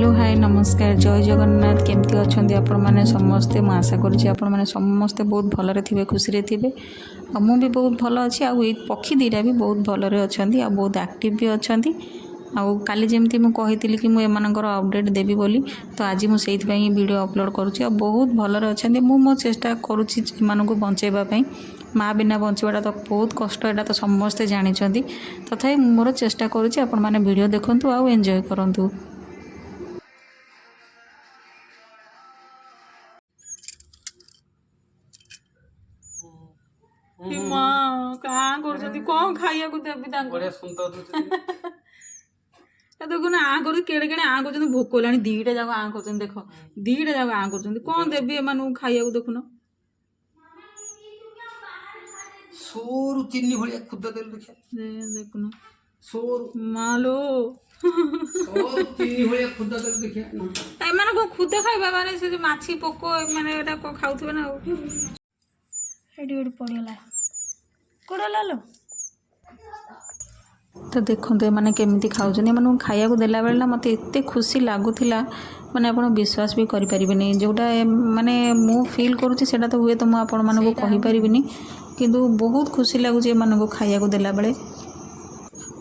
Hello hi नमस्कार जय जगन्नाथ केमती अच्छा आपण मैंने समस्ते मुझे आशा करुँचे आपण मैंने समस्ते बहुत भलरे थे खुशी थे मु भी बहुत भल अच्छी आई पक्षी दीटा भी बहुत भलरे अच्छा आ बहुत एक्टिव भी अच्छा आउ काली जमी मुझे कि मुझे अपडेट देवी बोली तो आज मुझे वीडियो अपलोड करुँची बहुत भलरे अच्छा मो चेष्टा करुँची बचाइवाई माँ बिना बचाटा तो बहुत कष्ट यहाँ तो समस्ते जानते तथापि मोर चेष्टा करुँची आपण मैंने वीडियो देखूँ आउ एंजॉय करूँ। माँ कहाँ कौन खाइया देखो ना आ कर केड़े केड़े आ कर भोक होगा दीटा जाक आ कर देख दीटा जाक आ कर कौन देवी एम खाइया देखुन सोरु चिन्नी भलिया खुद देल देखिया देखुन सोरु मालो सोरु चिन्नी भलिया खुद देल देखिया एमान को खुद खाइबा माने से माछी पोको माने एटा को खाउथबे ना एडी एडी पड़िला कोडा लालो तो देखते मैंने केमी खाऊँ एम खाया देला बेले ना मत एत खुशी लगुला मैंने आप विश्वास भी करें जोटा माने मु फिल करुँची तो हुए तो मुझे कहीपरि किंतु बहुत खुशी लगुच एम खाया देला बेले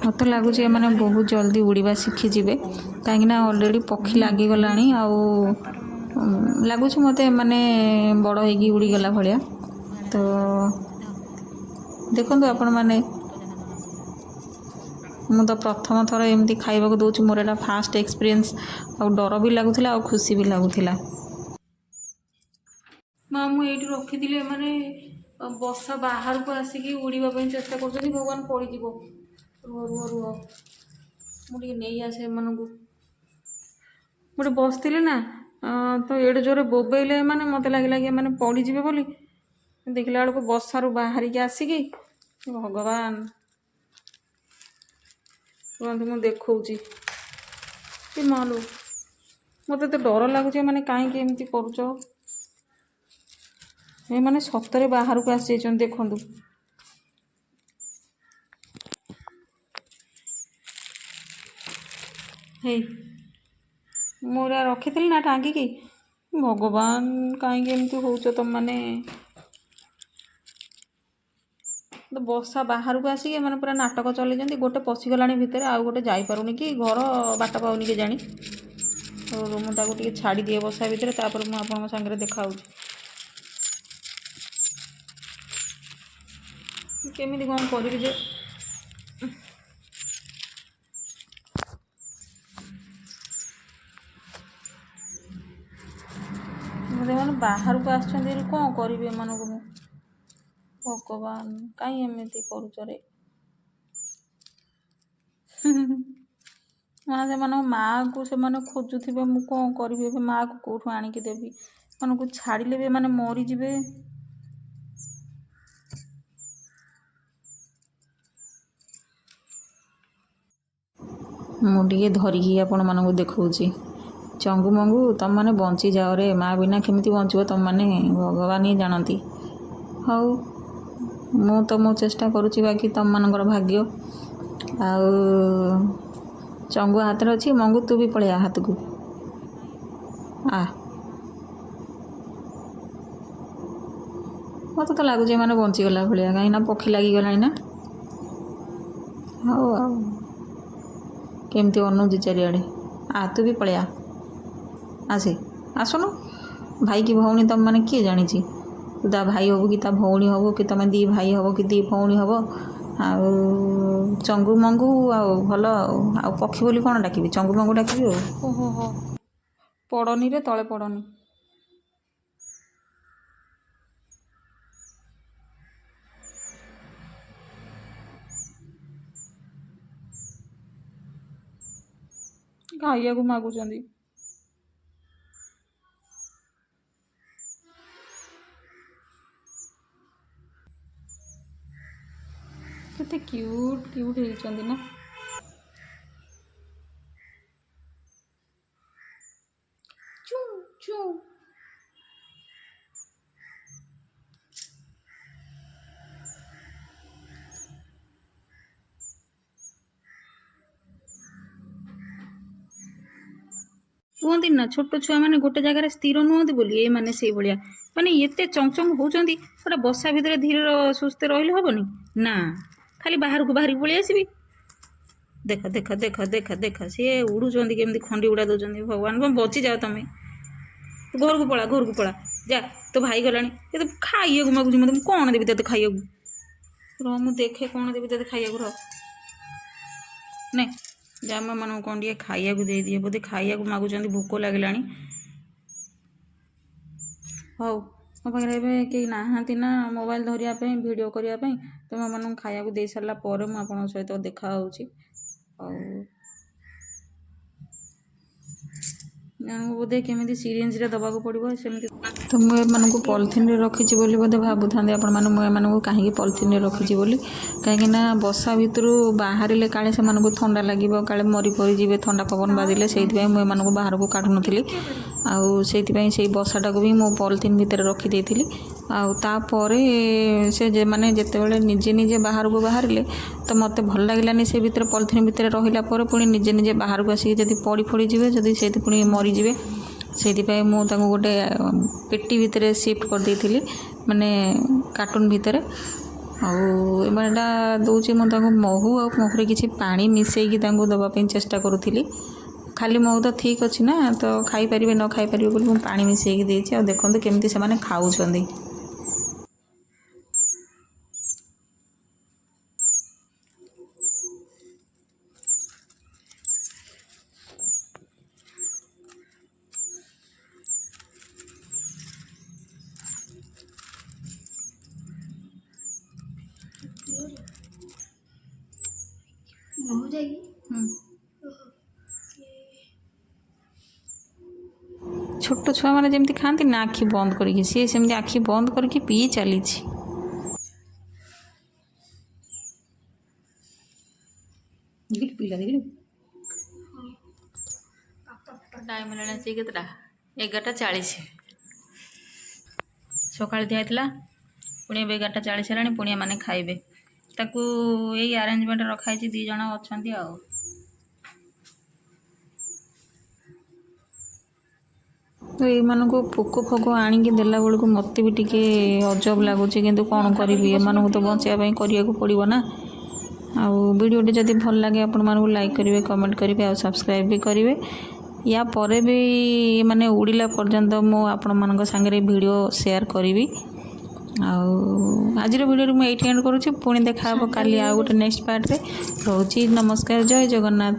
मत लगुच मैंने बहुत जल्दी उड़ीबा शिखिजे कहीं अलरेडी पक्षी लगिगला लगुच मत माने बड़ हो उड़ीगला भाया तो देखो आपण मैंने मु तो प्रथम थर एमती खाइबा दूची मोर एटा फास्ट एक्सपीरियंस आ डर भी लगुला आ खुशी भी लगुला माँ मुझे रखी माने बसा बाहर को आसिक उड़ापी चेष्टा कर भगवान पड़ रुह रुह रुह मुझे नहीं आसे एम गोटे बसती ना तो एडे जोरे बोबेले मैंने मत लगे कि मैंने पड़जे बोली देखला बेलू बसारू बाहरिक आसिकी भगवान तुरंत मुझे देखी कि मालू मत तो डर लगुच मैंने कहीं एमती करुच ये मैंने सतरे बाहर को आसी देखु हे मोरा रखी ना टांगिकी भगवान कहीं एमती हो तुम मैंने तो बसा बाहर को आसिक मैंने पूरा नाटक चलते गोटे पशिगला भितर आउ गोटे जापरूनी कि घर बाट पाऊनी के जानी तो मुझे छाड़ी दिए बसा भितर तापर मुझे सागर देखा केमी कौन करी जे मैंने बाहर को आस कौन करी एम भगवान कहीं एमती करुच रे माँ से माँ को से खोजुवे मु कौन करी माँ को कौटू आणिकी देवी मन को छाड़िले भी मैंने मरीजे मुझे धरिकी आपण मानक देखा चंगु मंगु तुम मैंने बंची जाओ रे माँ बिना केमी बचब तुम मैंने भगवान ही जानती हाउ मु तो मो चेष्टा करुँची बाकी तुम मानकर भाग्य आउ चंगु हाथ में अच्छी मंगु तू भी पलैया हाथ को आ मत तो लगुच मैंने बंचीगला भाया कहीं पक्षी लगिगला ना हाउ आउ केमती अनुजी चारिआडे आ तू भी पलैया आसे आसुनु भाई की भौणी तुम मैंने किए जानी तू ता भाई हबू कि ता भौणी हबू कि तुम दी भाई हब कि दी भौणी हब आउ चंगु मंगु आउ भल आउ पक्षी बोली कौन डाकिबी चंगु मंगु डाकिबी ओहो हो पड़नी रे तले पड़नी खाइया को मागुचंदी केते क्यूट क्यूट होइचंदी ना चू चू କୁହନ୍ତି ନା ଛୋଟ ଛୁଆମାନେ ଗୋଟେ ଜାଗାରେ ସ୍ଥିର ନୁହନ୍ତି ବୋଲି ଏମାନେ ସେଇଭଳିଆ ମାନେ ଏତେ ଚଙ୍ଗଚଙ୍ଗ ହେଉଛନ୍ତି। ଗୋଟେ ବସା ଭିତରେ ଧୀର ସୁସ୍ଥ ରହିଲେ ହେବନି ନା, ଖାଲି ବାହାରକୁ ବାହାରିକି ପଳେଇ ଆସିବି। ଦେଖ ଦେଖ ଦେଖ ଦେଖ ଦେଖ ସିଏ ଉଡ଼ୁଛନ୍ତି କେମିତି, ଖଣ୍ଡି ଉଡ଼ା ଦେଉଛନ୍ତି। ଭଗବାନ କ'ଣ ବଞ୍ଚିଯାଅ ତମେ। ଘରକୁ ପଳା ଯା, ତୋ ଭାଇ ଗଲାଣି। ଏ ତ ଖାଇବାକୁ ମାଗୁଛି ମୋତେ, ମୁଁ କ'ଣ ଦେବି ତୋତେ ଖାଇବାକୁ? ରହ ମୁଁ ଦେଖେ କ'ଣ ଦେବି ତୋତେ ଖାଇବାକୁ। ରହ ନେ ଜାମାମାନଙ୍କୁ କ'ଣ ଟିକେ ଖାଇବାକୁ ଦେଇଦିଏ, ବୋଧେ ଖାଇବାକୁ ମାଗୁଛନ୍ତି, ଭୋକ ଲାଗିଲାଣି। ହଉ, ମୋ ପାଖରେ ଏବେ କେହି ନାହାନ୍ତି ନା ମୋବାଇଲ ଧରିବା ପାଇଁ, ଭିଡ଼ିଓ କରିବା ପାଇଁ। ତୁମମାନଙ୍କୁ ଖାଇବାକୁ ଦେଇ ସାରିଲା ପରେ ମୁଁ ଆପଣଙ୍କ ସହିତ ଦେଖା ହେଉଛି। ଆଉ ଜଣଙ୍କୁ ବୋଧେ କେମିତି ସିରିଞ୍ଜରେ ଦେବାକୁ ପଡ଼ିବ ସେମିତି। ତ ମୁଁ ଏମାନଙ୍କୁ ପଲିଥିନରେ ରଖିଛି ବୋଲି ବୋଧେ ଭାବୁଥାନ୍ତି ଆପଣମାନେ, ମୁଁ ଏମାନଙ୍କୁ କାହିଁକି ପଲିଥିନରେ ରଖିଛି ବୋଲି। କାହିଁକିନା ବସା ଭିତରୁ ବାହାରିଲେ କାଳେ ସେମାନଙ୍କୁ ଥଣ୍ଡା ଲାଗିବ, କାଳେ ମରି ପଡ଼ିଯିବେ ଥଣ୍ଡା ପବନ ବାଜିଲେ। ସେଇଥିପାଇଁ ମୁଁ ଏମାନଙ୍କୁ ବାହାରକୁ କାଢ଼ୁନଥିଲି। ଆଉ ସେଇଥିପାଇଁ ସେଇ ବସାଟାକୁ ବି ମୁଁ ପଲିଥିନ୍ ଭିତରେ ରଖିଦେଇଥିଲି। ଆଉ ତାପରେ ସେ ମାନେ ଯେତେବେଳେ ନିଜେ ନିଜେ ବାହାରକୁ ବାହାରିଲେ ତ ମୋତେ ଭଲ ଲାଗିଲାନି ସେ ଭିତରେ ପଲିଥିନ୍ ଭିତରେ ରହିଲା ପରେ ପୁଣି ନିଜେ ନିଜେ ବାହାରକୁ ଆସିକି ଯଦି ପଡ଼ିଯିବେ, ଯଦି ସେଇଠି ପୁଣି ମରିଯିବେ। ସେଇଥିପାଇଁ ମୁଁ ତାଙ୍କୁ ଗୋଟେ ପେଟି ଭିତରେ ସିଫ୍ଟ କରିଦେଇଥିଲି, ମାନେ କାର୍ଟୁନ୍ ଭିତରେ। ଆଉ ଏଟା ଦେଉଛି, ମୁଁ ତାଙ୍କୁ ମହୁ ଆଉ ମହୁରେ କିଛି ପାଣି ମିଶାଇକି ତାଙ୍କୁ ଦେବା ପାଇଁ ଚେଷ୍ଟା କରୁଥିଲି। ଖାଲି ମହୁ ତ ଠିକ୍ ଅଛି ନା, ତ ଖାଇପାରିବେ ନ ଖାଇପାରିବେ ବୋଲି ମୁଁ ପାଣି ମିଶାଇକି ଦେଇଛି। ଆଉ ଦେଖନ୍ତୁ କେମିତି ସେମାନେ ଖାଉଛନ୍ତି। ଛୋଟ ଛୁଆମାନେ ଯେମିତି ଖାଆନ୍ତି ନା ଆଖି ବନ୍ଦ କରିକି, ସିଏ ସେମିତି ଆଖି ବନ୍ଦ କରିକି ପିଇ ଚାଲିଛି। ପିଲା ଦେଖିଲୁ ଟାଇମ୍ ହେଲାଣି ଆସିକି କେତେଟା? 11:40। ସକାଳେ ଦିଆହେଇଥିଲା, ପୁଣି ଏବେ 11:40 ହେଲାଣି। ପୁଣି ଏମାନେ ଖାଇବେ। ତାକୁ ଏଇ ଆରେଞ୍ଜମେଣ୍ଟ ରଖାହେଇଛି, 2 ଜଣ ଅଛନ୍ତି। ଆଉ ତ ଏମାନଙ୍କୁ ପୋକ ଫୋକ ଆଣିକି ଦେଲା ବେଳକୁ ମୋତେ ବି ଟିକେ ଅଜବ ଲାଗୁଛି, କିନ୍ତୁ କ'ଣ କରିବି, ଏମାନଙ୍କୁ ତ ବଞ୍ଚାଇବା ପାଇଁ କରିବାକୁ ପଡ଼ିବ ନା। ଆଉ ଭିଡ଼ିଓଟି ଯଦି ଭଲ ଲାଗେ ଆପଣମାନଙ୍କୁ ଲାଇକ୍ କରିବେ, କମେଣ୍ଟ କରିବେ, ଆଉ ସବସ୍କ୍ରାଇବ୍ ବି କରିବେ। ୟା ପରେ ବି ମାନେ ଉଡ଼ିଲା ପର୍ଯ୍ୟନ୍ତ ମୁଁ ଆପଣମାନଙ୍କ ସାଙ୍ଗରେ ଭିଡ଼ିଓ ସେୟାର କରିବି। ଆଉ ଆଜିର ଭିଡ଼ିଓରେ ମୁଁ ଏଇଠି ଏଣ୍ଡ କରୁଛି। ପୁଣି ଦେଖା ହେବ କାଲି ଆଉ ଗୋଟେ ନେକ୍ସଟ ପାର୍ଟରେ। ରହୁଛି, ନମସ୍କାର, ଜୟ ଜଗନ୍ନାଥ।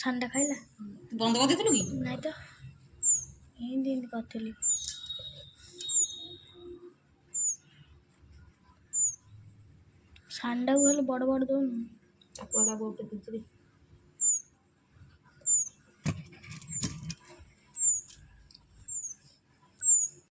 ସାନଟା ଖାଇଲା? ବନ୍ଦ କରିଦେଇଥିଲୁ କି? ନାଇଁ ତ, ଏମିତି କରିଥିଲି। ସାନଟାକୁ ହେଲେ ବଡ଼ ବଡ଼ ଦଉନୁ। ତାକୁ ଗୋଟେ